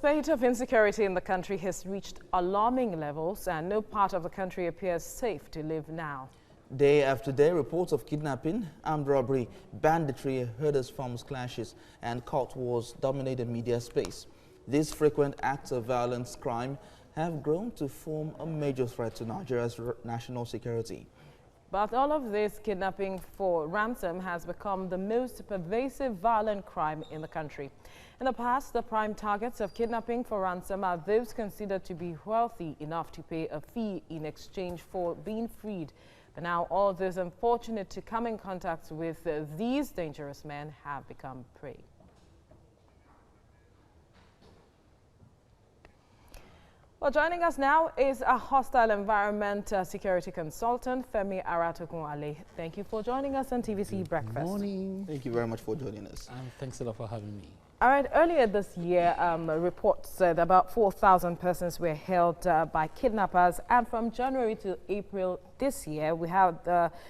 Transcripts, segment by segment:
spate of insecurity in the country has reached alarming levels, and no part of the country appears safe to live now. Day after day, reports of kidnapping, armed robbery, banditry, herders' farms clashes, and cult wars dominate the media space. These frequent acts of violence crime have grown to form a major threat to Nigeria's national security. But all of this kidnapping for ransom has become the most pervasive violent crime in the country. In the past, the prime targets of kidnapping for ransom are those considered to be wealthy enough to pay a fee in exchange for being freed. But now all those unfortunate to come in contact with these dangerous men have become prey. Well, joining us now is a hostile environment security consultant, Femi Aratogunwale. Thank you for joining us on TVC Breakfast. Good morning. Thank you very much for joining us. Thanks a lot for having me. All right, earlier this year, reports said about 4,000 persons were held by kidnappers, and from January to April this year, we had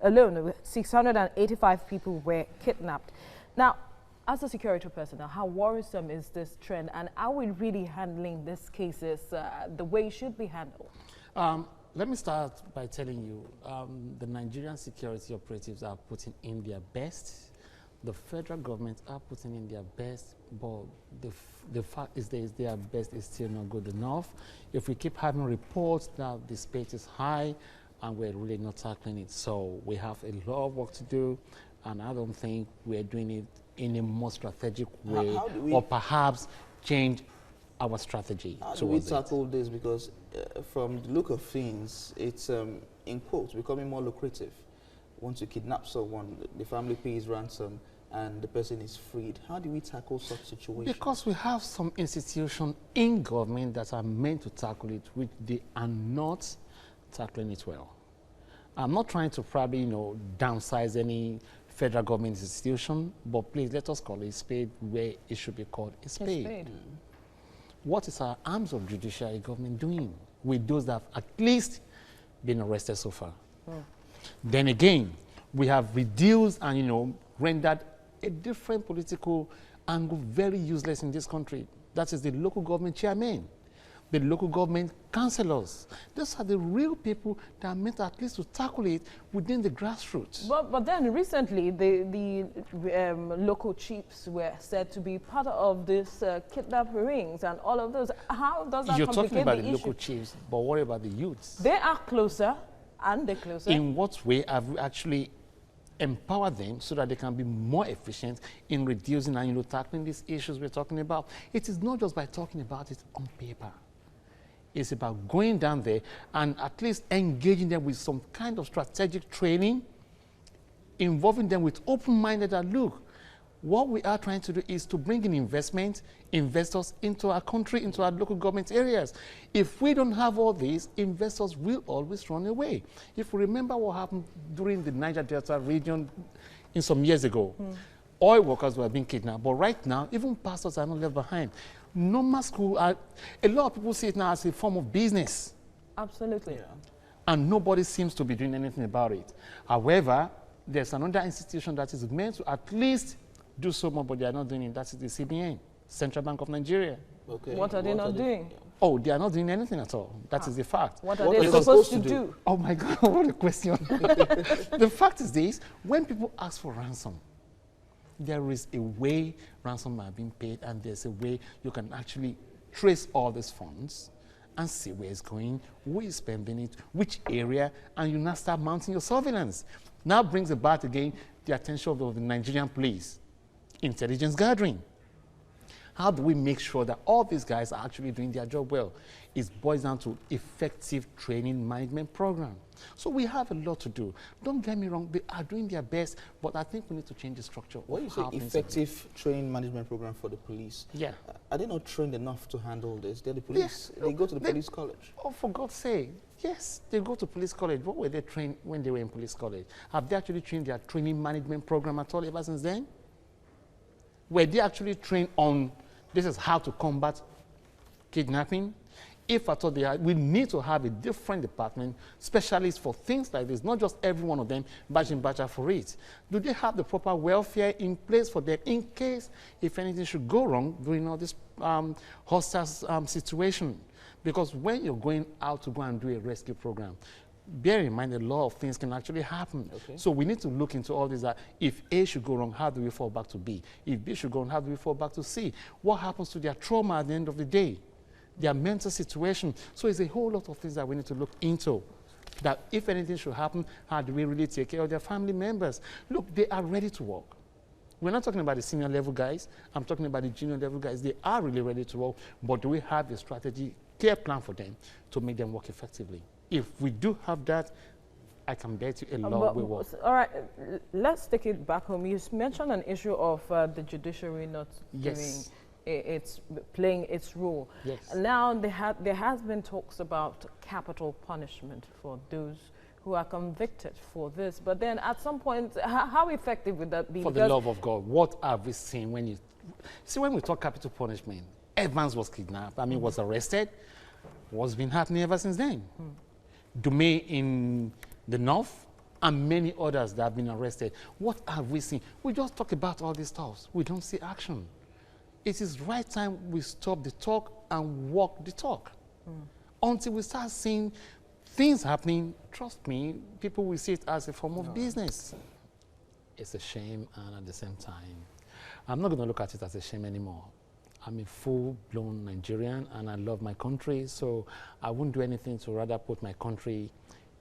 alone 685 people were kidnapped. Now, as a security personnel, how worrisome is this trend, and are we really handling these cases the way it should be handled? Let me start by telling you, the Nigerian security operatives are putting in their best. The federal government are putting in their best, but the fact is that their best is still not good enough. If we keep having reports that the spate is high and we're really not tackling it, so we have a lot of work to do, and I don't think we're doing it in a more strategic way, or perhaps change our strategy. How do we tackle this? Because from the look of things, it's in quotes becoming more lucrative. Once you kidnap someone, the family pays ransom and the person is freed. How do we tackle such situations? Because we have some institutions in government that are meant to tackle it, which they are not tackling it well. I'm not trying to probably, downsize any federal government institution, but please let us call it a spade where it should be called a spade. What is our arms of judiciary government doing with those that have at least been arrested so far? Then again, we have reduced and rendered a different political angle very useless in this country. That is the local government chairman, the local government councillors. Those are the real people that are meant at least to tackle it within the grassroots. But then recently, the local chiefs were said to be part of this kidnap rings and all of those. How does that complicate the issue? You're talking about the local chiefs, but what about the youths? They are closer, and they're closer. In what way have we actually empowered them so that they can be more efficient in reducing and tackling these issues we're talking about? It is not just by talking about it on paper. It's about going down there and at least engaging them with some kind of strategic training, involving them with open-minded look. What we are trying to do is to bring in investors into our country, into our local government areas. If we don't have all these, investors will always run away. If we remember what happened during the Niger Delta region in some years ago, oil workers were being kidnapped, but right now, even pastors are not left behind. Normal school, a lot of people see it now as a form of business. Absolutely. And nobody seems to be doing anything about it. However, there's another institution that is meant to at least do so more, but they are not doing it. That is the CBN, Central Bank of Nigeria. Okay. What are they not doing? Oh, they are not doing anything at all. That is the fact. What are they supposed to do? Oh my God, what a question. The fact is this, when people ask for ransom, there is a way ransom are being paid, and there's a way you can actually trace all these funds and see where it's going, who is spending it, which area, and you now start mounting your surveillance. Now brings about again the attention of the Nigerian police, intelligence gathering. How do we make sure that all these guys are actually doing their job well? It boils down to effective training management program. So we have a lot to do. Don't get me wrong, they are doing their best, but I think we need to change the structure. What you say effective training management program for the police? Yeah. Are they not trained enough to handle this? They're the police. Yeah. They go to the police college. Oh, for God's sake. Yes, they go to police college. What were they trained when they were in police college? Have they actually trained their training management program at all ever since then? Were they actually trained on this is how to combat kidnapping? If at all they are, we need to have a different department, specialists for things like this, not just every one of them batching for it. Do they have the proper welfare in place for them in case if anything should go wrong during all this hostile situation? Because when you're going out to go and do a rescue program, bear in mind a lot of things can actually happen. Okay. So we need to look into all this, that if A should go wrong, how do we fall back to B? If B should go wrong, how do we fall back to C? What happens to their trauma at the end of the day? Their mental situation. So it's a whole lot of things that we need to look into. That if anything should happen, how do we really take care of their family members? Look, they are ready to work. We're not talking about the senior level guys. I'm talking about the junior level guys. They are really ready to work, but do we have a strategy, clear plan for them to make them work effectively? If we do have that, I can bet you a lot will work. All right, let's take it back home. You mentioned an issue of the judiciary not playing its role. Yes. Now there has been talks about capital punishment for those who are convicted for this. But then at some point, how effective would that be? For the love of God, what have we seen when you see when we talk capital punishment? Evans was kidnapped. I mean, was arrested. What's been happening ever since then? Dume in the north and many others that have been arrested. What have we seen? We just talk about all these stuff. We don't see action. It is right time we stop the talk and walk the talk. Until we start seeing things happening, trust me, people will see it as a form of business. It's a shame, and at the same time, I'm not going to look at it as a shame anymore. I'm a full-blown Nigerian, and I love my country, so I wouldn't do anything to rather put my country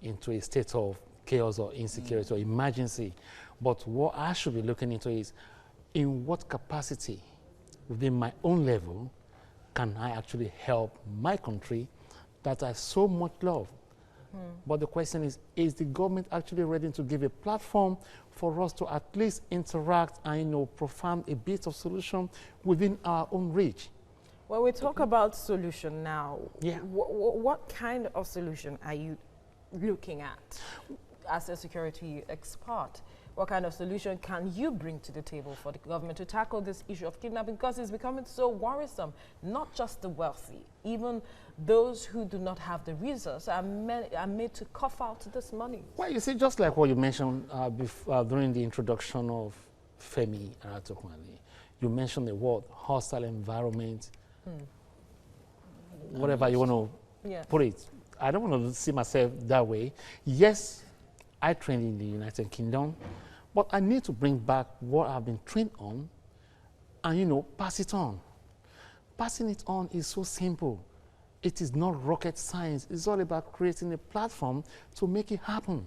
into a state of chaos or insecurity or emergency. But what I should be looking into is, in what capacity within my own level can I actually help my country that I so much love? But the question is the government actually ready to give a platform for us to at least interact and, profound a bit of solution within our own reach? When we talk about solution now, yeah. What kind of solution are you looking at as a security expert? What kind of solution can you bring to the table for the government to tackle this issue of kidnapping? Because it's becoming so worrisome. Not just the wealthy, even those who do not have the resources are made to cough out this money. Well, you see, just like what you mentioned during the introduction of Femi Aratokwani, you mentioned the word hostile environment, whatever you want to put it. I don't want to see myself that way. Yes, I trained in the United Kingdom, but I need to bring back what I've been trained on and, pass it on. Passing it on is so simple. It is not rocket science. It's all about creating a platform to make it happen.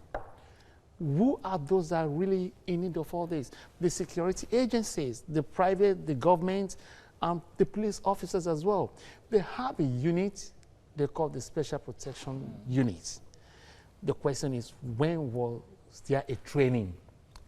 Who are those that are really in need of all this? The security agencies, the private, the government, the police officers as well. They have a unit they call the Special Protection Unit. The question is, when was there a training?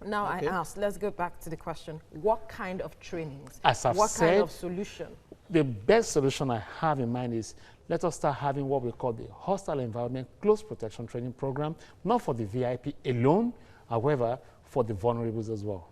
Now okay. I ask, let's go back to the question, what kind of trainings? As I've what said, kind of solution? The best solution I have in mind is, let us start having what we call the Hostile Environment Close Protection Training Program, not for the VIP alone, however, for the vulnerables as well.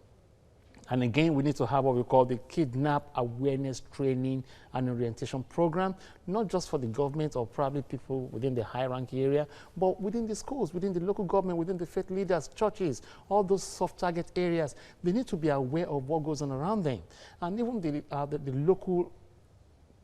And again, we need to have what we call the Kidnap Awareness Training and Orientation Program, not just for the government or probably people within the high-ranking area, but within the schools, within the local government, within the faith leaders, churches, all those soft target areas. They need to be aware of what goes on around them. And even the local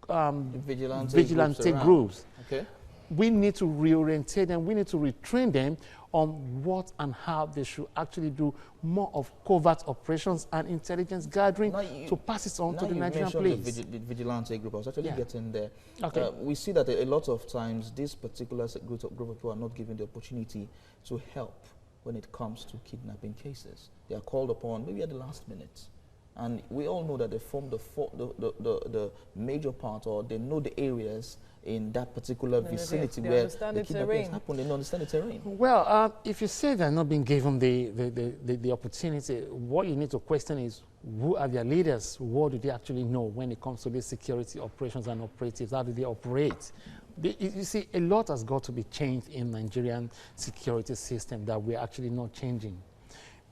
vigilante groups. Okay. We need to reorientate them, we need to retrain them on what and how they should actually do more of covert operations and intelligence gathering to pass it on to the Nigerian police. The vigilante group, I was actually getting there. Okay. We see that a lot of times this particular group of people are not given the opportunity to help when it comes to kidnapping cases. They are called upon maybe at the last minute. And we all know that they form the major part, or they know the areas in that particular vicinity where the kidnappings happen. They don't understand the terrain. Well, if you say they're not being given the opportunity, what you need to question is, who are their leaders? What do they actually know when it comes to these security operations and operatives? How do they operate? You see, a lot has got to be changed in Nigerian security system that we're actually not changing.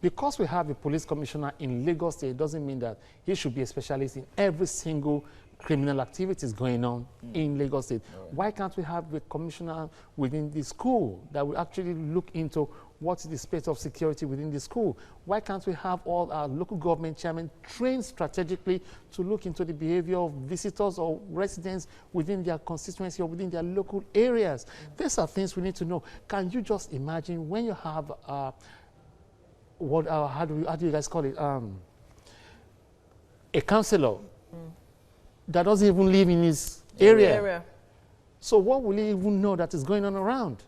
Because we have a police commissioner in Lagos State, it doesn't mean that he should be a specialist in every single criminal activities going on in Lagos State. Why can't we have a commissioner within the school that will actually look into what is the state of security within the school? Why can't we have all our local government chairmen trained strategically to look into the behavior of visitors or residents within their constituency or within their local areas? These are things we need to know. Can you just imagine when you have, how do you guys call it? A councillor that doesn't even live in his area. So what will he even know that is going on around?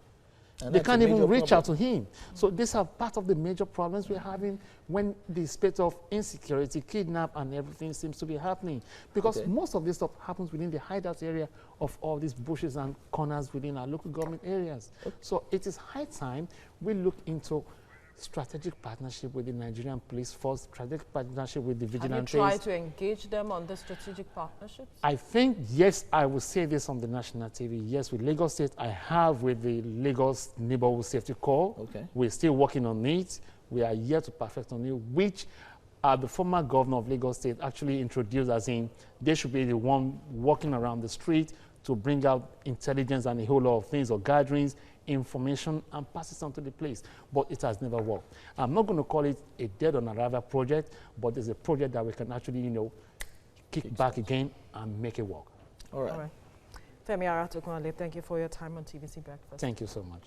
And they can't even reach out to him. So these are part of the major problems we're having when the state of insecurity, kidnap, and everything seems to be happening. Because most of this stuff happens within the hideout area of all these bushes and corners within our local government areas. So it is high time we look into strategic partnership with the Nigerian police force, strategic partnership with the vigilantes. Have you tried to engage them on the strategic partnerships? I think, yes, I will say this on the national TV. Yes, with Lagos State, I have with the Lagos Neighborhood Safety Corps. We're still working on it. We are yet to perfect on it, which the former governor of Lagos State actually introduced as in they should be the one walking around the street to bring out intelligence and a whole lot of things or gatherings, information, and pass it on to the place. But it has never worked. I'm not going to call it a dead on arrival project, but there's a project that we can actually, kick back again and make it work. All right. Femi Aratokunle, thank you for your time on TVC Breakfast. Thank you so much.